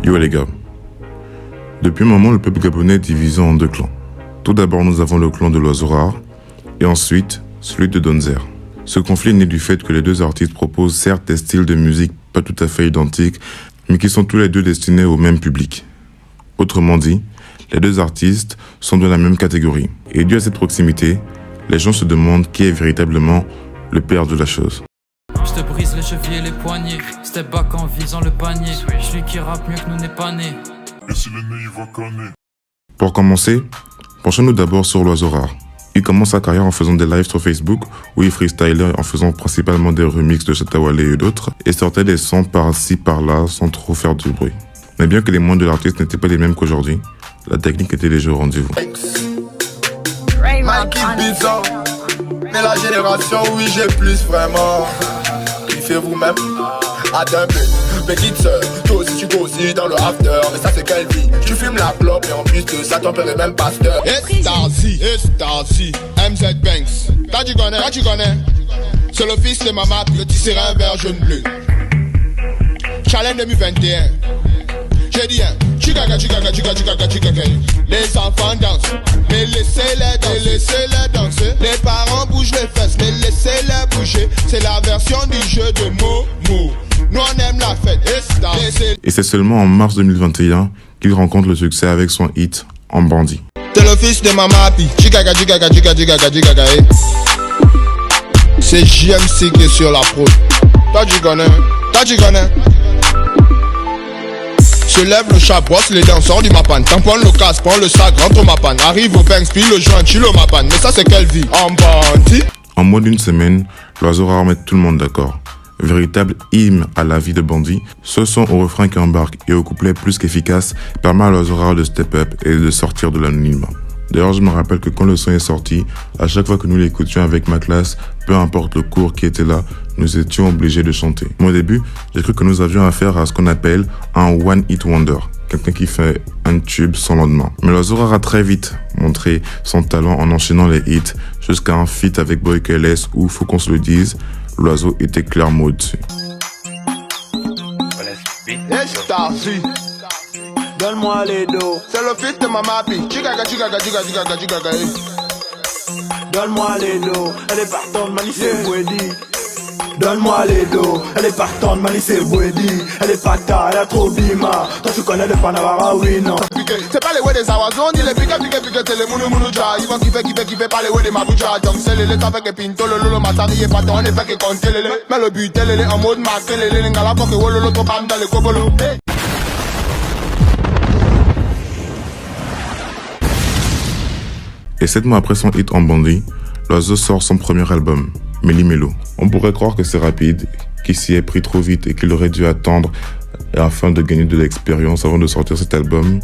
Yo les gars, depuis un moment le peuple gabonais est divisé en deux clans. Tout d'abord nous avons le clan de l'Oiseau Rare et ensuite celui de Donzer. Ce conflit est né du fait que les deux artistes proposent certes des styles de musique pas tout à fait identiques, mais qui sont tous les deux destinés au même public. Autrement dit, les deux artistes sont de la même catégorie. Et dû à cette proximité, les gens se demandent qui est véritablement le père de la chose. Je te brise les chevilles et les poignets. Step back en visant le panier. Celui qui rappe mieux que nous n'est pas né. Et si le nez il va canner. Pour commencer, penchons-nous d'abord sur l'Oiseau Rare. Il commence sa carrière en faisant des lives sur Facebook où il freestylait en faisant principalement des remixes de Shatta Wale et d'autres et sortait des sons par-ci par-là sans trop faire du bruit. Mais bien que les moyens de l'artiste n'étaient pas les mêmes qu'aujourd'hui, la technique était déjà au rendez-vous. Mikey Bizarre, mais la génération oui j'ai plus vraiment. Kiffez vous-même, Adam, petite sœur, toi aussi tu aussi dans le after. Mais ça c'est quelle vie, tu fumes la clope et en plus de ça ton père est même pasteur. Starcy, MZ Banks, quand tu connais, c'est le fils de maman, le tisserand vert jaune bleu. Challenge 2021, j'ai dit chigaga. Les enfants dansent, mais laissez-les danser. Les parents bougent les fesses, mais laissez-les bouger. C'est la version du jeu de mots. Nous on aime la fête, Et c'est seulement en mars 2021 qu'il rencontre le succès avec son hit En Bandit. C'est le fils de maman, chigaga. C'est JMC qui est sur la prod. Toi tu connais. Se lève le chat, brosse les dents, sort du mapan. Tamponne le casque, prends le sac, rentre au mapan. Arrive au Banks, puis le joint, chill au mapan. Mais ça c'est quelle vie? En bandit. En moins d'une semaine, l'Oiseau Rare met tout le monde d'accord. Véritable hymne à la vie de bandit, ce son au refrain qui embarque et au couplet plus qu'efficace permet à l'Oiseau Rare de step up et de sortir de l'anonymat. D'ailleurs, je me rappelle que quand le son est sorti, à chaque fois que nous l'écoutions avec ma classe, peu importe le cours qui était là, nous étions obligés de chanter. Moi, au début, j'ai cru que nous avions affaire à ce qu'on appelle un One Hit Wonder, quelqu'un qui fait un tube sans lendemain. Mais l'Oiseau Rare a très vite montré son talent en enchaînant les hits jusqu'à un feat avec Boy KLS où, faut qu'on se le dise, l'oiseau était clairement au-dessus. Donne-moi les dos. C'est le fils de maman, chigaga. Donne-moi les dos. Elle est partante, Manissé Bouedi. Donne-moi les dos. Elle est partante, Manissé Bouedi. Elle est pata, elle a trop bima. Toi tu connais le Panavara, oui non. C'est pas les ouais des Awazon, ni les pique, c'est les mounu ja. Ils vont kiffer pas les ouais des Mabouja. Donc c'est les avec les pinto, le lolo, matari et paton, les fait que compter les. Mais le but, elle est en mode marqué, les ngala, pour que wololo, to bam dans les kobolo. Et 7 mois après son hit En Bandit, l'Oiseau sort son premier album, Méli Mélo. On pourrait croire que c'est rapide, qu'il s'y est pris trop vite et qu'il aurait dû attendre afin de gagner de l'expérience avant de sortir cet album,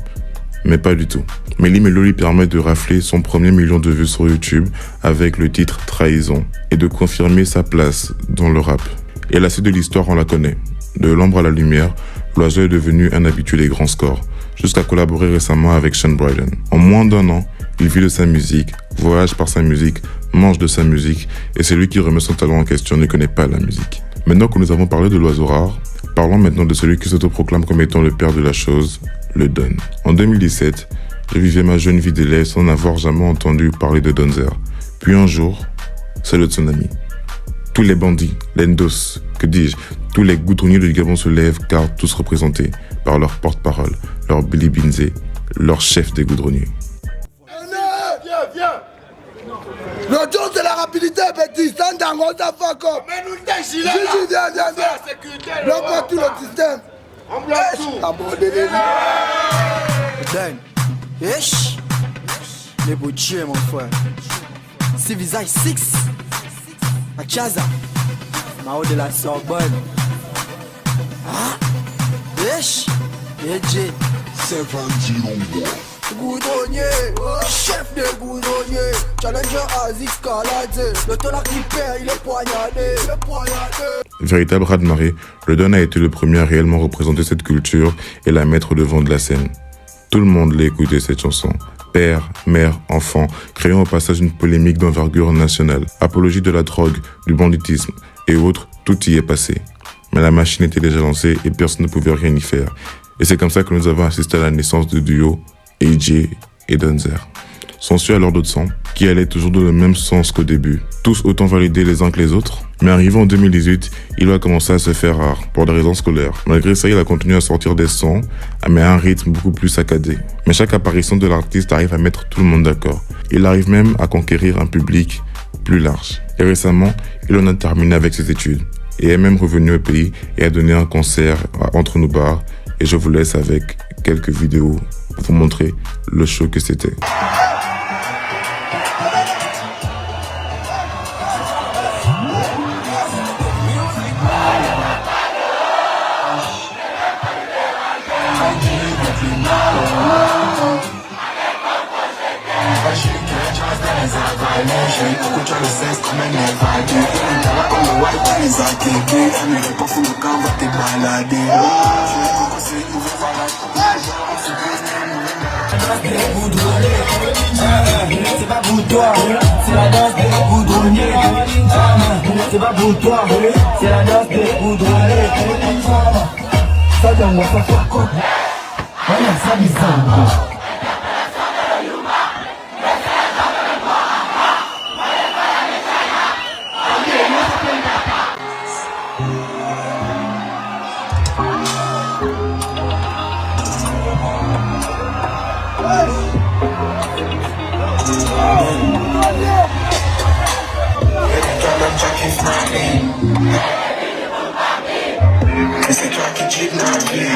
mais pas du tout. Méli Mélo lui permet de rafler son premier million de vues sur YouTube avec le titre Trahison et de confirmer sa place dans le rap. Et la suite de l'histoire, on la connaît. De l'ombre à la lumière, l'Oiseau est devenu un habitué des grands scores, jusqu'à collaborer récemment avec Sean Bryden. En moins d'un an, il vit de sa musique, voyage par sa musique, mange de sa musique, et celui qui remet son talent en question ne connaît pas la musique. Maintenant que nous avons parlé de l'Oiseau Rare, parlons maintenant de celui qui s'autoproclame comme étant le père de la chose, le Don. En 2017, je vivais ma jeune vie d'élève sans n'avoir jamais entendu parler de Donzer. Puis un jour, c'est le tsunami. Tous les bandits, les ndos, que dis-je, tous les goudronniers du Gabon se lèvent car tous représentés par leur porte-parole, leur Billy Binzé, leur chef des goudronniers. Viens. Le tour de la rapidité, petit, stand dans mon fuck up. Mais nous t'es gilet là. Viens. Bloque-moi tout le système. On bloque tout. Abandonnez-les. Yesh. Les beaux dieux, mon frère. C'est visage 6. À Chaza. Mao de la Sorbonne. Ah. Yesh. Yeje. C'est vendu en bois. Goudronnier, chef de goudronnier, challenger Aziz Kaladze, le tonnerre qui perd, il est poignardé. Véritable raz-de-marée, le Don a été le premier à réellement représenter cette culture et la mettre devant de la scène. Tout le monde l'a écouté cette chanson. Père, mère, enfant, créant au passage une polémique d'envergure nationale. Apologie de la drogue, du banditisme et autres, tout y est passé. Mais la machine était déjà lancée et personne ne pouvait rien y faire. Et c'est comme ça que nous avons assisté à la naissance du duo AJ et Donzer. S'ensuit alors d'autres sons qui allaient toujours dans le même sens qu'au début, tous autant validés les uns que les autres. Mais arrivé en 2018, il a commencé à se faire rare pour des raisons scolaires. Malgré ça, il a continué à sortir des sons, mais à un rythme beaucoup plus saccadé. Mais chaque apparition de l'artiste arrive à mettre tout le monde d'accord. Il arrive même à conquérir un public plus large. Et récemment, il en a terminé avec ses études et est même revenu au pays et a donné un concert à Entre nous bars. Et je vous laisse avec quelques vidéos pour vous montrer le show que c'était. C'est pas pour toi, c'est la danse des goudronniers. C'est pas pour toi, c'est la danse des goudronniers. Ça donne moi ça fait quoi? Voilà, ça bizarre. C'est toi qui dis la vie.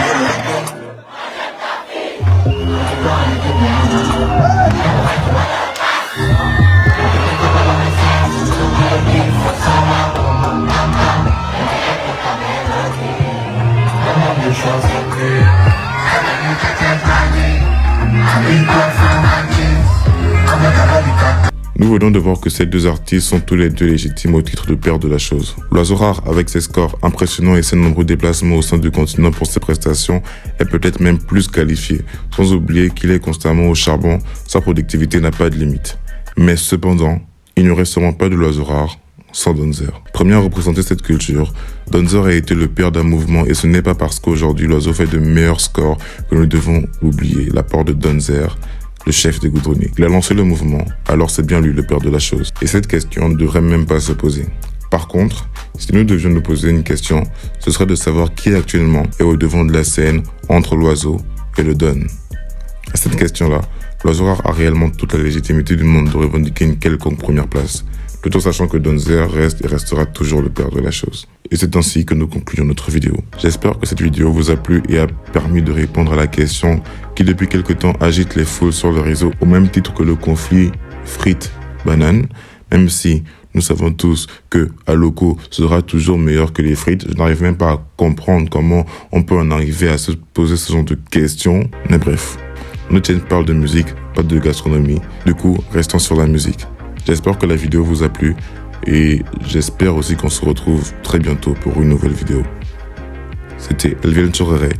Nous venons de voir que ces deux artistes sont tous les deux légitimes au titre de père de la chose. L'Oiseau Rare, avec ses scores impressionnants et ses nombreux déplacements au sein du continent pour ses prestations, est peut-être même plus qualifié, sans oublier qu'il est constamment au charbon, sa productivité n'a pas de limite. Mais cependant, il n'y aurait sûrement pas de l'Oiseau Rare sans Donzer. Premier à représenter cette culture, Donzer a été le père d'un mouvement et ce n'est pas parce qu'aujourd'hui l'Oiseau fait de meilleurs scores que nous devons oublier l'apport de Donzer, le chef des goudronniers. Il a lancé le mouvement, alors c'est bien lui le père de la chose. Et cette question ne devrait même pas se poser. Par contre, si nous devions nous poser une question, ce serait de savoir qui actuellement est au devant de la scène entre l'Oiseau et le Don. À cette question-là, l'Oiseau Rare a réellement toute la légitimité du monde de revendiquer une quelconque première place, tout en sachant que Donzer reste et restera toujours le père de la chose. Et c'est ainsi que nous concluons notre vidéo. J'espère que cette vidéo vous a plu et a permis de répondre à la question qui depuis quelque temps agite les foules sur le réseau au même titre que le conflit frites-bananes, même si nous savons tous que Aloko sera toujours meilleur que les frites. Je n'arrive même pas à comprendre comment on peut en arriver à se poser ce genre de questions. Mais bref, notre chaîne parle de musique, pas de gastronomie. Du coup, restons sur la musique. J'espère que la vidéo vous a plu et j'espère aussi qu'on se retrouve très bientôt pour une nouvelle vidéo. C'était Elviel Chorere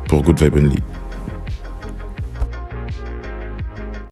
pour Good Vibe Only.